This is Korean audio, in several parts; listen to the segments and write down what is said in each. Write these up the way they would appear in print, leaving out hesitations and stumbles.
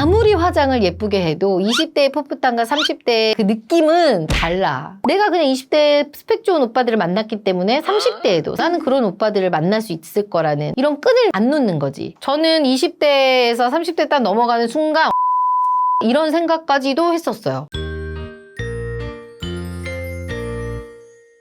아무리 화장을 예쁘게 해도 20대의 풋풋함과 30대의 그 느낌은 달라. 내가 그냥 20대 스펙 좋은 오빠들을 만났기 때문에 30대에도 나는 그런 오빠들을 만날 수 있을 거라는 이런 끈을 안 놓는 거지. 저는 20대에서 30대 딱 넘어가는 순간 이런 생각까지도 했었어요.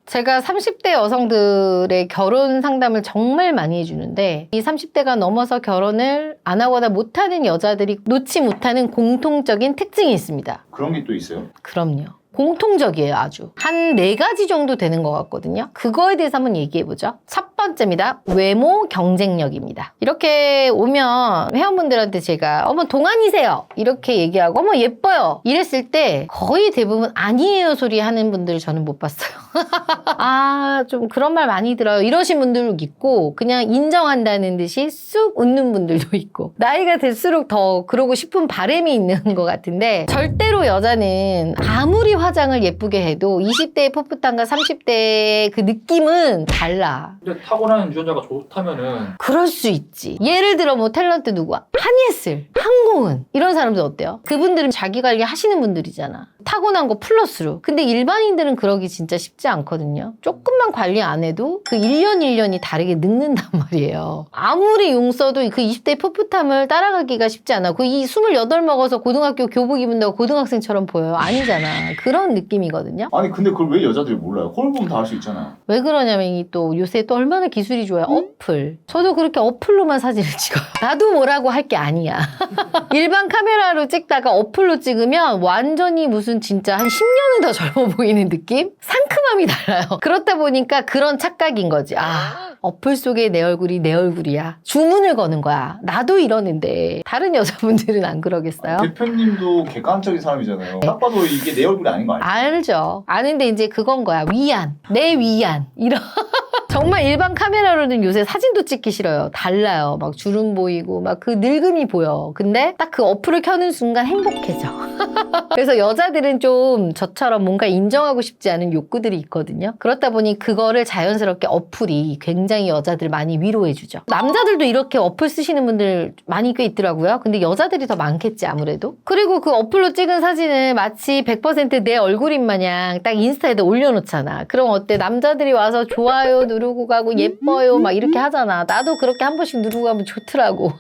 제가 30대 여성들의 결혼 상담을 정말 많이 해주는데 이 30대가 넘어서 결혼을 안 하거나 못하는 여자들이 놓지 못하는 공통적인 특징이 있습니다. 그런 게 또 있어요? 그럼요. 공통적이에요, 아주. 한 4가지 정도 되는 것 같거든요. 그거에 대해서 한번 얘기해보죠. 첫 번째입니다. 외모 경쟁력입니다. 이렇게 오면 회원분들한테 제가 어머 동안이세요 이렇게 얘기하고 어머 예뻐요 이랬을 때 거의 대부분 아니에요 소리 하는 분들 저는 못 봤어요. 아, 좀 그런 말 많이 들어요 이러신 분들도 있고 그냥 인정한다는 듯이 쑥 웃는 분들도 있고 나이가 들수록 더 그러고 싶은 바람이 있는 것 같은데 절대로 여자는 아무리 화장을 예쁘게 해도 20대의 풋풋함과 30대의 그 느낌은 달라. 근데 타고난 유전자가 좋다면은 그럴 수 있지. 예를 들어 뭐 탤런트 누구야? 한예슬, 한고은 이런 사람들 어때요? 그분들은 자기 관리 하시는 분들이잖아. 타고난 거 플러스로. 근데 일반인들은 그러기 진짜 쉽지 않거든요. 조금만 관리 안 해도 그 1년 1년이 다르게 늙는단 말이에요. 아무리 용 써도 그 20대 풋풋함을 따라가기가 쉽지 않아. 그 이 28 먹어서 고등학교 교복 입는다고 고등학생처럼 보여요. 아니잖아. 그런 느낌이거든요. 아니 근데 그걸 왜 여자들이 몰라요? 거울 보면 다 알 수 있잖아. 왜 그러냐면 이 또 요새 또 얼마나 기술이 좋아요. 어플. 저도 그렇게 어플로만 사진을 찍어요. 나도 뭐라고 할 게 아니야. 일반 카메라로 찍다가 어플로 찍으면 완전히 무슨 진짜 한 10년은 더 젊어 보이는 느낌? 상큼함이 달라요. 그렇다 보니까 그런 착각인 거지. 아, 어플 속에 내 얼굴이 내 얼굴이야. 주문을 거는 거야. 나도 이러는데 다른 여자분들은 안 그러겠어요? 대표님도 객관적인 사람이잖아요. 딱 봐도 이게 내 얼굴이 아닌 거 알죠? 알죠. 아는데 이제 그건 거야. 위안. 내 위안. 이런. 정말 일반 카메라로는 요새 사진도 찍기 싫어요. 달라요. 막 주름 보이고 막 그 늙음이 보여. 근데 딱 그 어플을 켜는 순간 행복해져. 그래서 여자들은 좀 저처럼 뭔가 인정하고 싶지 않은 욕구들이 있거든요. 그렇다 보니 그거를 자연스럽게 어플이 굉장히 여자들 많이 위로해주죠. 남자들도 이렇게 어플 쓰시는 분들 많이 꽤 있더라고요. 근데 여자들이 더 많겠지 아무래도. 그리고 그 어플로 찍은 사진을 마치 100% 내 얼굴인 마냥 딱 인스타에다 올려놓잖아. 그럼 어때? 남자들이 와서 좋아요 누르고 가고 예뻐요 막 이렇게 하잖아. 나도 그렇게 한 번씩 누르고 가면 좋더라고.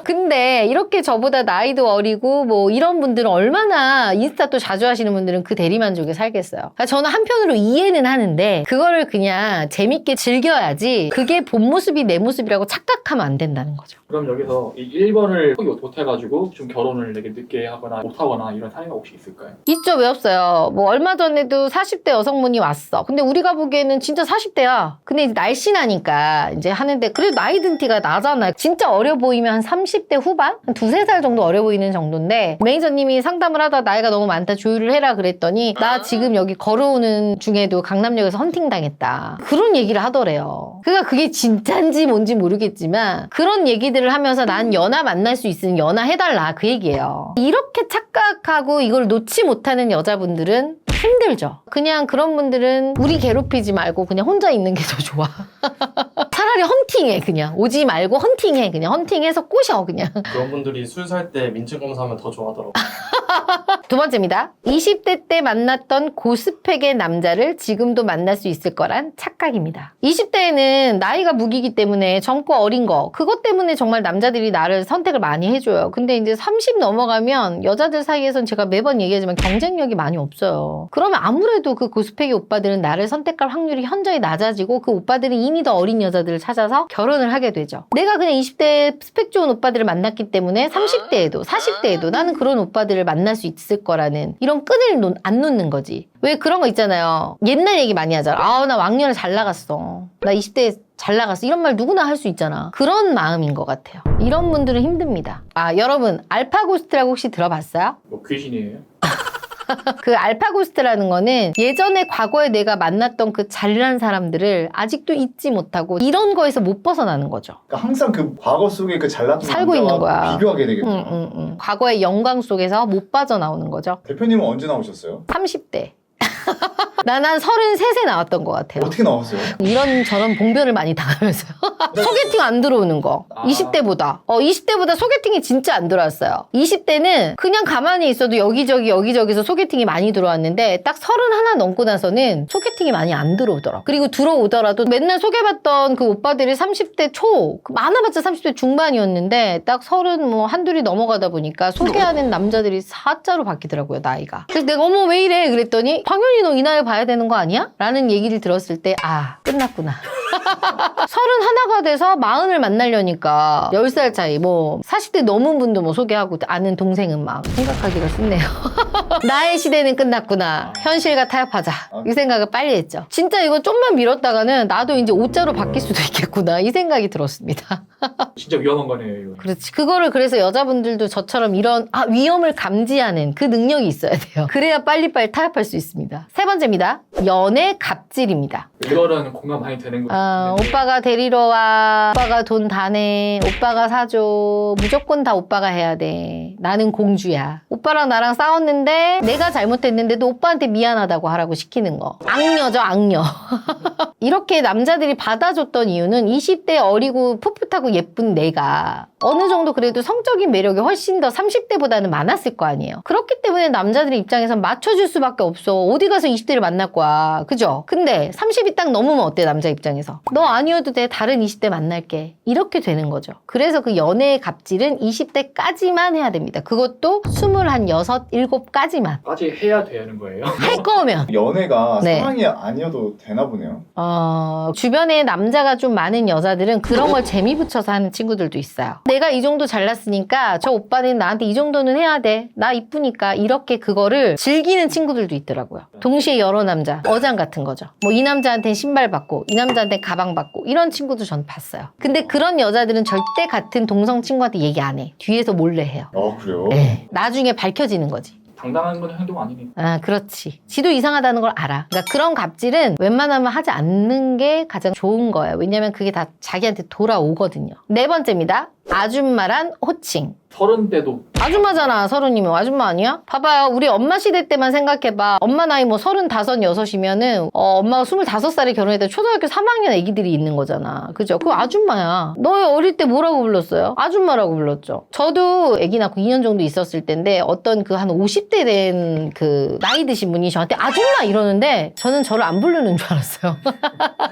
근데 이렇게 저보다 나이도 어리고 뭐 이런 분들은 얼마나 인스타 또 자주 하시는 분들은 그 대리만족에 살겠어요. 그러니까 저는 한편으로 이해는 하는데 그거를 그냥 재밌게 즐겨야지 그게 본 모습이 내 모습이라고 착각하면 안 된다는 거죠. 그럼 여기서 이 1번을 포기 못해가지고 좀 결혼을 되게 늦게 하거나 못하거나 이런 사례가 혹시 있을까요? 있죠. 왜 없어요? 뭐 얼마 전에도 40대 여성분이 왔어. 근데 우리가 보기에는 진짜 40대야. 근데 이제 날씬하니까 이제 하는데 그래도 나이 든 티가 나잖아요. 진짜 어려 보이면 한 30대 후반? 한 2-3살 정도 어려 보이는 정도인데 매니저님이 상담을 하다 나이가 너무 많다 조율을 해라 그랬더니 나 지금 여기 걸어오는 중에도 강남역에서 헌팅 당했다. 그런 얘기를 하더래요. 그러니까 그게 진짜인지 뭔지 모르겠지만 그런 얘기들을 하면서 난 연하 만날 수 있으면 연하 해달라 그 얘기예요. 이렇게 착각하고 이걸 놓지 못하는 여자분들은 힘들죠. 그냥 그런 분들은 우리 괴롭히지 말고 그냥 혼자 있는 게 더 좋아. 차라리 헌팅해 그냥. 오지 말고 헌팅해 그냥. 헌팅해서 꼬셔 그냥. 그런 분들이 술 살 때 민증검사하면 더 좋아하더라고요. 두 번째입니다. 20대 때 만났던 고스펙의 남자를 지금도 만날 수 있을 거란 착각입니다. 20대에는 나이가 무기이기 때문에 젊고 어린 거 그것 때문에 정말 남자들이 나를 선택을 많이 해줘요. 근데 이제 30 넘어가면 여자들 사이에선 제가 매번 얘기하지만 경쟁력이 많이 없어요. 그러면 아무래도 그 고스펙의 오빠들은 나를 선택할 확률이 현저히 낮아지고 그 오빠들은 이미 더 어린 여자들을 찾아서 결혼을 하게 되죠. 내가 그냥 20대 스펙 좋은 오빠들을 만났기 때문에 30대에도 40대에도 나는 그런 오빠들을 만날 수 있을 거라는 이런 끈을 안 놓는 거지. 왜 그런 거 있잖아요. 옛날 얘기 많이 하잖아. 아, 나 왕년에 잘 나갔어. 나 20대에 잘 나갔어. 이런 말 누구나 할 수 있잖아. 그런 마음인 것 같아요. 이런 분들은 힘듭니다. 아, 여러분 알파고스트라고 혹시 들어봤어요? 뭐 귀신이에요? 그 알파고스트라는 거는 예전에 과거에 내가 만났던 그 잘난 사람들을 아직도 잊지 못하고 이런 거에서 못 벗어나는 거죠. 그러니까 항상 그 과거 속에 그 잘났던 살고 남자와 있는 거야. 비교하게 되겠네요. 과거의 영광 속에서 못 빠져나오는 거죠. 대표님은 언제 나오셨어요? 30대. 난 한 33세 나왔던 것 같아요. 어떻게 나왔어요? 이런 저런 봉변을 많이 당하면서요. 소개팅 안 들어오는 거. 아. 20대보다. 20대보다 소개팅이 진짜 안 들어왔어요. 20대는 그냥 가만히 있어도 여기저기서 소개팅이 많이 들어왔는데 딱 31 넘고 나서는 소개팅이 많이 안 들어오더라고. 그리고 들어오더라도 맨날 소개받던 그 오빠들이 30대 초, 많아봤자 30대 중반이었는데 딱 30 뭐 한둘이 넘어가다 보니까 소개하는 남자들이 4자로 바뀌더라고요, 나이가. 그래서 내가 어머 왜 이래? 그랬더니 당연히 너 이 나이 봐야 되는 거 아니야? 라는 얘기를 들었을 때 끝났구나. 31가 돼서 40을 만나려니까 10살 차이, 뭐 40대 넘은 분도 뭐 소개하고 아는 동생은 막 생각하기가 쉽네요. 나의 시대는 끝났구나. 현실과 타협하자. 이 생각을 빨리 했죠. 진짜 이거 좀만 미뤘다가는 나도 이제 5자로 바뀔 수도 있겠구나. 이 생각이 들었습니다. 진짜 위험한 거네요. 이거. 그렇지. 그거를 그래서 여자분들도 저처럼 이런 위험을 감지하는 그 능력이 있어야 돼요. 그래야 빨리빨리 타협할 수 있습니다. 세 번째입니다. 연애 갑질입니다. 이거는 공감 많이 되는 거예요. 오빠가 데리러 와. 오빠가 돈 다 내. 오빠가 사줘. 무조건 다 오빠가 해야 돼. 나는 공주야. 오빠랑 나랑 싸웠는데 내가 잘못했는데도 오빠한테 미안하다고 하라고 시키는 거. 악녀죠, 악녀. 이렇게 남자들이 받아줬던 이유는 20대 어리고 풋풋하고 예쁜 내가 어느 정도 그래도 성적인 매력이 훨씬 더 30대보다는 많았을 거 아니에요. 그렇기 때문에 남자들의 입장에선 맞춰줄 수밖에 없어. 어디 가서 20대를 만날 거야. 그죠? 근데 30이 딱 넘으면 어때, 남자 입장에서? 너 아니어도 돼. 다른 20대 만날게. 이렇게 되는 거죠. 그래서 그 연애의 갑질은 20대까지만 해야 됩니다. 그것도 21, 6, 7까지만. 까지 해야 되는 거예요. 할 거면. 연애가 네. 사랑이 아니어도 되나 보네요. 주변에 남자가 좀 많은 여자들은 그런 걸 재미 붙여서 하는 친구들도 있어요. 내가 이 정도 잘났으니까 저 오빠는 나한테 이 정도는 해야 돼. 나 이쁘니까. 이렇게 그거를 즐기는 친구들도 있더라고요. 동시에 여러 남자. 어장 같은 거죠. 뭐 이 남자한테는 신발 받고 이 남자한테는 가방 받고 이런 친구도 전 봤어요. 근데 그런 여자들은 절대 같은 동성 친구한테 얘기 안 해. 뒤에서 몰래 해요. 그래요? 네. 나중에 밝혀지는 거지. 당당한 건 행동 아니니. 그렇지. 지도 이상하다는 걸 알아. 그러니까 그런 갑질은 웬만하면 하지 않는 게 가장 좋은 거예요. 왜냐면 그게 다 자기한테 돌아오거든요. 네 번째입니다. 아줌마란 호칭. 30대도 아줌마잖아. 30이면 아줌마 아니야? 봐봐요. 우리 엄마 시대 때만 생각해봐. 엄마 나이 뭐 35, 6이면은 엄마가 25살에 결혼했다 초등학교 3학년 애기들이 있는 거잖아. 그죠? 그거 아줌마야. 너 어릴 때 뭐라고 불렀어요? 아줌마라고 불렀죠. 저도 애기 낳고 2년 정도 있었을 때인데 어떤 그 한 50대 된 그 나이 드신 분이 저한테 아줌마 이러는데 저는 저를 안 부르는 줄 알았어요.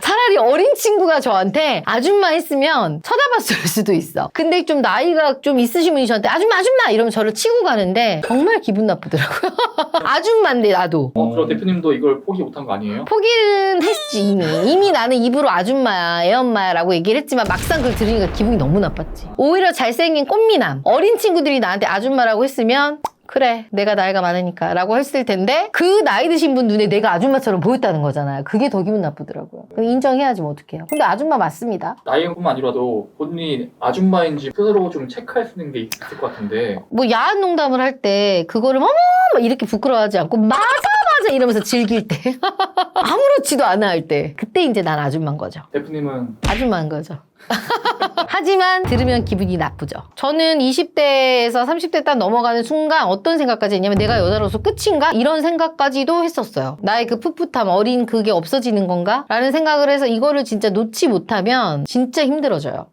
차라리 어린 친구가 저한테 아줌마 했으면 쳐다봤을 수도 있어. 근데 좀 나이가 좀 있으신 분이 저한테 아줌마 이러면 저를 치고 가는데 정말 기분 나쁘더라고요. 아줌마인데 나도. 그럼 대표님도 이걸 포기 못한 거 아니에요? 포기는 했지 이미 나는 입으로 아줌마야 애엄마야 라고 얘기를 했지만 막상 그걸 들으니까 기분이 너무 나빴지. 오히려 잘생긴 꽃미남 어린 친구들이 나한테 아줌마라고 했으면 그래 내가 나이가 많으니까 라고 했을 텐데 그 나이 드신 분 눈에 내가 아줌마처럼 보였다는 거잖아요. 그게 더 기분 나쁘더라고요. 인정해야지 뭐 어떡해요. 근데 아줌마 맞습니다. 나이뿐만 아니라도 본인이 아줌마인지 스스로 좀 체크할 수 있는 게 있을 것 같은데 뭐 야한 농담을 할 때 그거를 어머 막 이렇게 부끄러워하지 않고 맞아 이러면서 즐길 때 아무렇지도 않아 할 때 그때 이제 난 아줌마인 거죠. 대표님은 아줌마인 거죠. 하지만 들으면 기분이 나쁘죠. 저는 20대에서 30대 딱 넘어가는 순간 어떤 생각까지 했냐면 내가 여자로서 끝인가? 이런 생각까지도 했었어요. 나의 그 풋풋함, 어린 그게 없어지는 건가? 라는 생각을 해서 이거를 진짜 놓지 못하면 진짜 힘들어져요.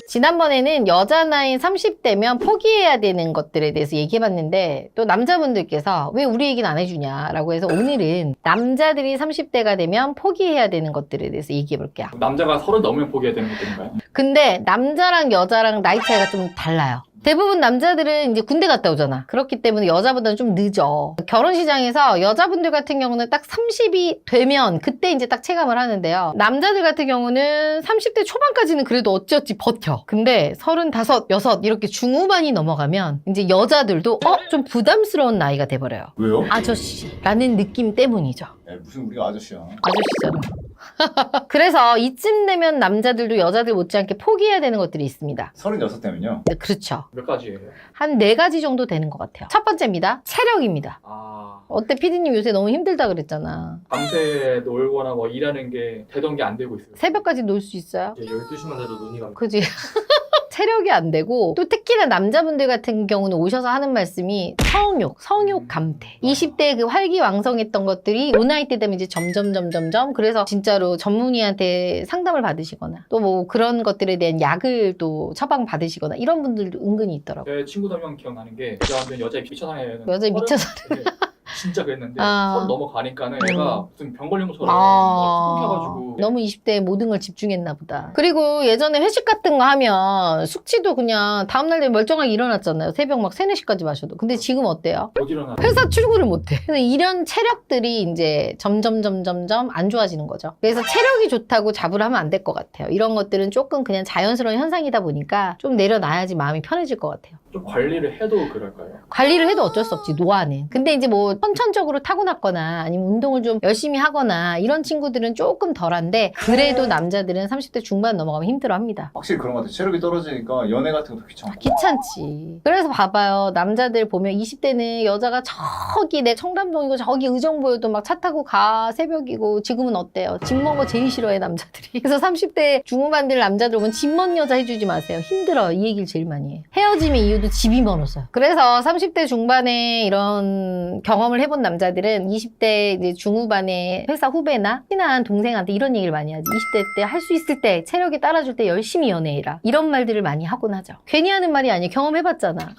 지난번에는 여자 나이 30대면 포기해야 되는 것들에 대해서 얘기해봤는데 또 남자분들께서 왜 우리 얘기는 안 해주냐라고 해서 오늘은 남자들이 30대가 되면 포기해야 되는 것들에 대해서 얘기해볼게요. 남자가 30 넘으면 포기해야 되는 것들인가요? 근데 남자랑 여자랑 나이 차이가 좀 달라요. 대부분 남자들은 이제 군대 갔다 오잖아. 그렇기 때문에 여자보다는 좀 늦어. 결혼 시장에서 여자분들 같은 경우는 딱 30이 되면 그때 이제 딱 체감을 하는데요. 남자들 같은 경우는 30대 초반까지는 그래도 어찌어찌 버텨. 근데 35, 6 이렇게 중후반이 넘어가면 이제 여자들도 좀 부담스러운 나이가 돼버려요. 왜요? 아저씨라는 느낌 때문이죠. 무슨 우리가 아저씨야. 아저씨잖아. 그래서 이쯤 되면 남자들도 여자들 못지않게 포기해야 되는 것들이 있습니다. 36대면요. 네, 그렇죠. 몇 가지예요? 한 4가지 정도 되는 것 같아요. 첫 번째입니다. 체력입니다. 어때? 피디님 요새 너무 힘들다 그랬잖아. 밤새 놀거나 뭐 일하는 게 되던 게 안 되고 있어요. 새벽까지 놀 수 있어요? 이제 12시만 돼도 눈이 감겨. 그지? 체력이 안 되고 또 특히나 남자분들 같은 경우는 오셔서 하는 말씀이 성욕 감퇴. 20대 그 활기왕성했던 것들이 요 나이 때 되면 이제 점점 그래서 진짜로 전문의한테 상담을 받으시거나 또 뭐 그런 것들에 대한 약을 또 처방 받으시거나 이런 분들도 은근히 있더라고요. 제 친구들 한 명 기억나는 게 제가 여자에 미쳐사는 여자에 미쳐서 진짜 그랬는데 아. 30 넘어가니까는 얘가 무슨 병 걸린 것처럼 툭툭해가지고 너무 20대에 모든 걸 집중했나 보다. 그리고 예전에 회식 같은 거 하면 숙취도 그냥 다음날 되면 멀쩡하게 일어났잖아요. 새벽 막 3, 4시까지 마셔도. 근데 지금 어때요? 못 일어나. 회사 출근을 못해. 그래서 이런 체력들이 이제 점점 안 좋아지는 거죠. 그래서 체력이 좋다고 잡으려 하면 안 될 것 같아요. 이런 것들은 조금 그냥 자연스러운 현상이다 보니까 좀 내려놔야지 마음이 편해질 것 같아요. 좀 관리를 해도 그럴까요? 관리를 해도 어쩔 수 없지, 노화는. 근데 이제 뭐 선천적으로 타고났거나 아니면 운동을 좀 열심히 하거나 이런 친구들은 조금 덜한데 그래도 남자들은 30대 중반 넘어가면 힘들어합니다. 확실히 그런 것 같아요. 체력이 떨어지니까 연애 같은 것도 귀찮고. 귀찮지. 그래서 봐봐요. 남자들 보면 20대는 여자가 저기 내 청담동이고 저기 의정부여도 막 차 타고 가 새벽이고 지금은 어때요? 집 먼 거 제일 싫어해 남자들이. 그래서 30대 중후반들 남자들 오면 집 먼 여자 해주지 마세요. 힘들어. 이 얘기를 제일 많이 해요. 헤어짐의 이유도 집이 멀어서요. 그래서 30대 중반에 이런 경험을 해본 남자들은 20대 이제 중후반에 회사 후배나 친한 동생한테 이런 얘기를 많이 하지. 20대 때 할 수 있을 때 체력이 따라줄 때 열심히 연애해라. 이런 말들을 많이 하곤 하죠. 괜히 하는 말이 아니에요. 경험해봤잖아.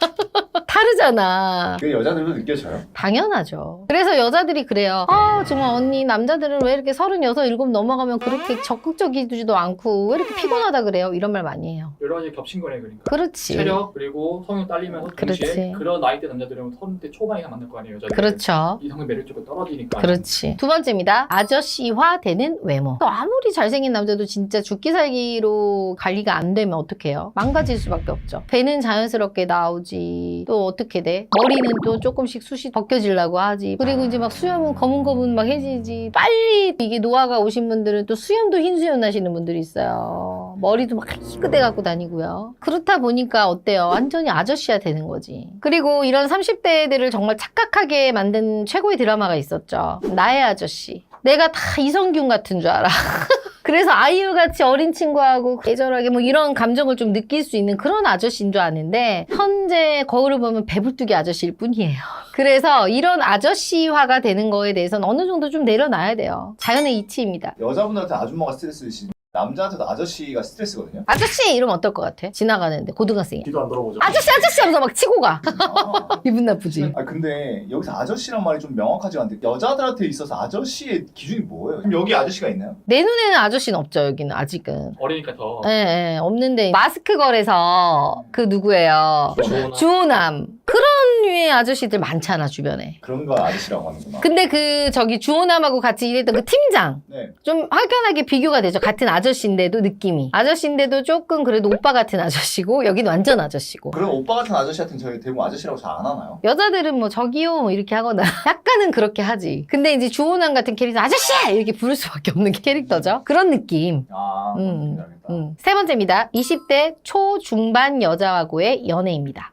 다르잖아. 그게 여자들도 느껴져요? 당연하죠. 그래서 여자들이 그래요. 아 정말 언니 남자들은 왜 이렇게 36, 7 넘어가면 그렇게 적극적이지도 않고 왜 이렇게 피곤하다 그래요? 이런 말 많이 해요. 여러 가지 겹친 거네 그러니까. 그렇지. 체력 그리고 성욕 딸리면서 동시에 그렇지. 그런 나이대 남자들은 30대 초반에 만날 거 아니에요 여자들. 그렇죠. 이성의 매력적으로 떨어지니까. 그렇지. 두 번째입니다. 아저씨화 되는 외모. 또 아무리 잘생긴 남자도 진짜 죽기 살기로 관리가 안 되면 어떡해요? 망가질 수밖에 없죠. 배는 자연스럽게 나오지. 또 어떻게 돼? 머리는 또 조금씩 숱이 벗겨지려고 하지. 그리고 이제 막 수염은 거문거문 막 해지지. 빨리 이게 노화가 오신 분들은 또 수염도 흰 수염 나시는 분들이 있어요. 머리도 막 희끗해 갖고 다니고요. 그렇다 보니까 어때요? 완전히 아저씨화 되는 거지. 그리고 이런 30대들을 정말 착각하게 만든 최고의 드라마가 있었죠. 나의 아저씨. 내가 다 이성균 같은 줄 알아. 그래서 아이유같이 어린 친구하고 애절하게 뭐 이런 감정을 좀 느낄 수 있는 그런 아저씨인 줄 아는데 현재 거울을 보면 배불뚝이 아저씨일 뿐이에요. 그래서 이런 아저씨화가 되는 거에 대해서는 어느 정도 좀 내려놔야 돼요. 자연의 이치입니다. 여자분들한테 아줌마가 스트레스지 남자한테도 아저씨가 스트레스거든요. 아저씨 이러면 어떨 것 같아? 지나가는데 고등학생이 귀도 안 들어보죠. 아저씨 하면서 막 치고 가. 기분 나쁘지? 아 근데 여기서 아저씨란 말이 좀 명확하지 않은데 여자들한테 있어서 아저씨의 기준이 뭐예요? 그럼 여기 아저씨가 있나요? 내 눈에는 아저씨는 없죠. 여기는 아직은. 어리니까 더. 예, 없는데 마스크걸에서 그 누구예요? 주호남. 그런 류의 아저씨들 많잖아 주변에. 그런 거 아저씨라고 하는구나. 근데 그 저기 주호남하고 같이 일했던 그 팀장 네. 좀 확연하게 비교가 되죠. 같은 아저씨인데도 느낌이. 아저씨인데도 조금 그래도 오빠 같은 아저씨고 여기는 완전 아저씨고. 그럼 오빠 같은 아저씨한테는 저희 대부분 아저씨라고 잘 안 하나요? 여자들은 뭐 저기요 뭐 이렇게 하거나 약간은 그렇게 하지. 근데 이제 주호남 같은 캐릭터 아저씨 이렇게 부를 수밖에 없는 캐릭터죠. 그런 느낌. 아, 뭔지 알겠다. 세 번째입니다. 20대 초중반 여자하고의 연애입니다.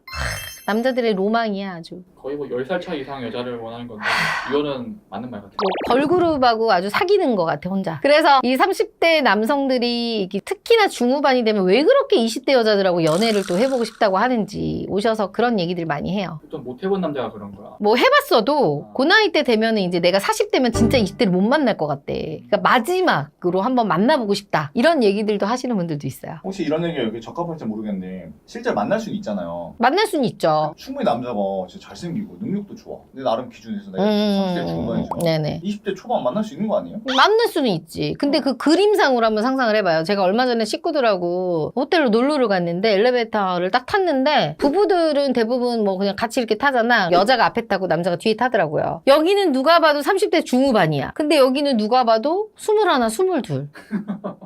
남자들의 로망이야 아주. 거의 뭐 10살 차 이상 여자를 원하는 건데 이거는 맞는 말 같아요. 뭐 걸그룹하고 아주 사귀는 것 같아 혼자. 그래서 이 30대 남성들이 이렇게 특히나 중후반이 되면 왜 그렇게 20대 여자들하고 연애를 또 해보고 싶다고 하는지 오셔서 그런 얘기들 많이 해요. 좀 못 해본 남자가 그런 거야. 뭐 해봤어도 그 나이 때 되면은 이제 내가 40대면 진짜 20대를 못 만날 것 같대. 그러니까 마지막으로 한번 만나보고 싶다. 이런 얘기들도 하시는 분들도 있어요. 혹시 이런 얘기가 여기 적합할지 모르겠는데 실제 만날 수는 있잖아요. 만날 수는 있죠. 충분히 남자가 진짜 잘생기고 능력도 좋아. 근데 나름 기준에서 내가 30대 중반이죠. 네네. 20대 초반 만날 수 있는 거 아니에요? 만날 수는 있지. 근데 그 그림상으로 한번 상상을 해봐요. 제가 얼마 전에 식구들하고 호텔로 놀러를 갔는데 엘리베이터를 딱 탔는데 부부들은 대부분 뭐 그냥 같이 이렇게 타잖아. 여자가 앞에 타고 남자가 뒤에 타더라고요. 여기는 누가 봐도 30대 중후반이야. 근데 여기는 누가 봐도 21, 22.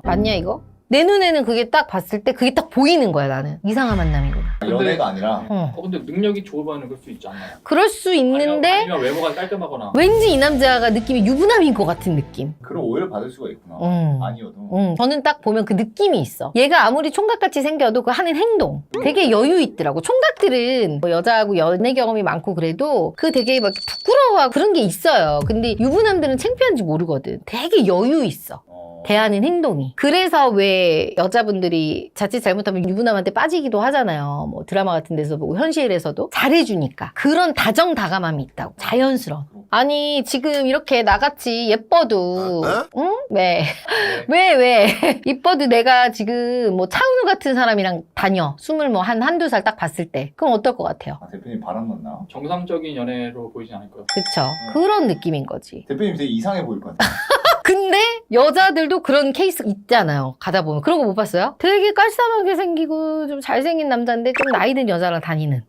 맞냐 이거? 내 눈에는 그게 딱 봤을 때 그게 딱 보이는 거야 나는. 이상한 만남이구나. 연애가 아니라 근데 능력이 좋으면 그럴 수 있지 않나요? 그럴 수 있는데 아니면 외모가 깔끔하거나. 왠지 이 남자가 느낌이 유부남인 것 같은 느낌. 그런 오해를 받을 수가 있구나. 아니어도. 저는 딱 보면 그 느낌이 있어. 얘가 아무리 총각같이 생겨도 그 하는 행동 되게 여유 있더라고. 총각들은 뭐 여자하고 연애 경험이 많고 그래도 그 되게 막 부끄러워하고 그런 게 있어요. 근데 유부남들은 창피한지 모르거든. 되게 여유 있어. 대하는 행동이. 그래서 왜 여자분들이 자칫 잘못하면 유부남한테 빠지기도 하잖아요. 뭐 드라마 같은 데서 보고 현실에서도 잘해주니까. 그런 다정다감함이 있다고. 자연스러워. 아니 지금 이렇게 나같이 예뻐도 응? 왜? 왜? 이뻐도 내가 지금 뭐 차은우 같은 사람이랑 다녀. 스물 뭐 한두 살 딱 봤을 때. 그럼 어떨 것 같아요? 아, 대표님 바람 났나? 정상적인 연애로 보이진 않을 것 같아요. 그쵸? 그런 느낌인 거지. 대표님 되게 이상해 보일 것 같아요. 근데 여자들도 그런 케이스 있잖아요. 가다 보면. 그런 거 못 봤어요? 되게 깔쌈하게 생기고 좀 잘생긴 남자인데 좀 나이 든 여자랑 다니는.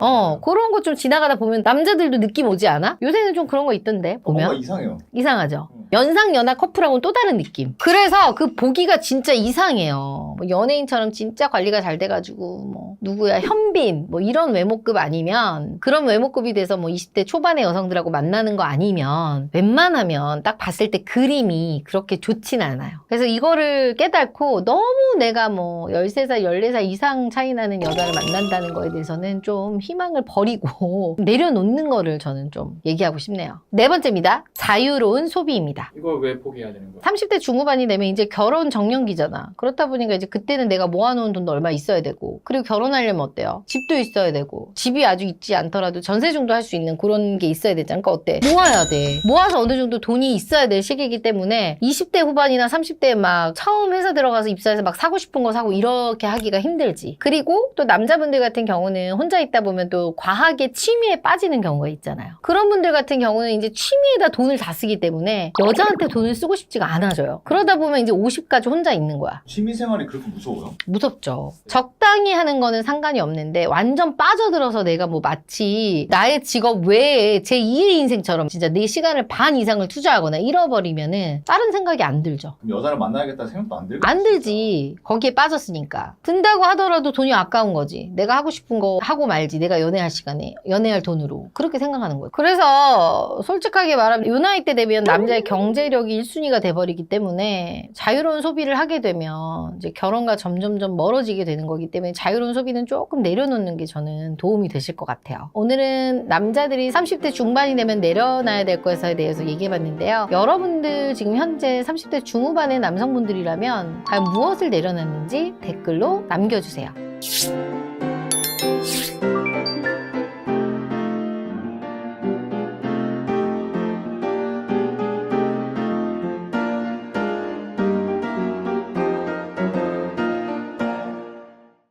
그런 거 좀 지나가다 보면 남자들도 느낌 오지 않아? 요새는 좀 그런 거 있던데. 뭔가 보면. 이상해요. 이상하죠? 연상연하 커플하고는 또 다른 느낌. 그래서 그 보기가 진짜 이상해요. 뭐 연예인처럼 진짜 관리가 잘 돼가지고 뭐 누구야 현빈 뭐 이런 외모급 아니면 그런 외모급이 돼서 뭐 20대 초반의 여성들하고 만나는 거 아니면 웬만하면 딱 봤을 때 그림이 그렇게 좋진 않아요. 그래서 이거를 깨닫고 너무 내가 뭐 13살, 14살 이상 차이 나는 여자를 만난다는 거에 대해서는 좀 희망을 버리고 내려놓는 거를 저는 좀 얘기하고 싶네요. 네 번째입니다. 자유로운 소비입니다. 이걸 왜 포기해야 되는 거야? 30대 중후반이 되면 이제 결혼 정년기잖아. 그렇다 보니까 이제 그때는 내가 모아놓은 돈도 얼마 있어야 되고, 그리고 결혼하려면 어때요? 집도 있어야 되고, 집이 아주 있지 않더라도 전세 정도 할 수 있는 그런 게 있어야 되잖아. 그러니까 어때? 모아야 돼. 모아서 어느 정도 돈이 있어야 될 시기이기 때문에 20대 후반이나 30대에 막 처음 회사 들어가서 입사해서 막 사고 싶은 거 사고 이렇게 하기가 힘들지. 그리고 또 남자분들 같은 경우는 혼자 있다 보면 또 과하게 취미에 빠지는 경우가 있잖아요. 그런 분들 같은 경우는 이제 취미에다 돈을 다 쓰기 때문에 여자한테 돈을 쓰고 싶지가 않아져요. 그러다 보면 이제 50까지 혼자 있는 거야. 취미생활이 그렇게 무서워요? 무섭죠. 적당히 하는 거는 상관이 없는데 완전 빠져들어서 내가 뭐 마치 나의 직업 외에 제2의 인생처럼 진짜 내 시간을 반 이상을 투자하거나 잃어버리면은 다른 생각이 안 들죠. 그럼 여자를 만나야겠다는 생각도 안 들고. 안 들지. 거기에 빠졌으니까. 든다고 하더라도 돈이 아까운 거지. 내가 하고 싶은 거 하고 말지. 내가 연애할 시간에 연애할 돈으로. 그렇게 생각하는 거예요. 그래서 솔직하게 말하면 요 나이 때 되면 남자의 경제력이 1순위가 돼버리기 때문에 자유로운 소비를 하게 되면 이제 결혼과 점점점 멀어지게 되는 거기 때문에 자유로운 소비는 조금 내려놓는 게 저는 도움이 되실 것 같아요. 오늘은 남자들이 30대 중반이 되면 내려놔야 될 것에 대해서 얘기해봤는데요. 여러분들 지금 현재 30대 중후반의 남성분들이라면 과연 무엇을 내려놨는지 댓글로 남겨주세요.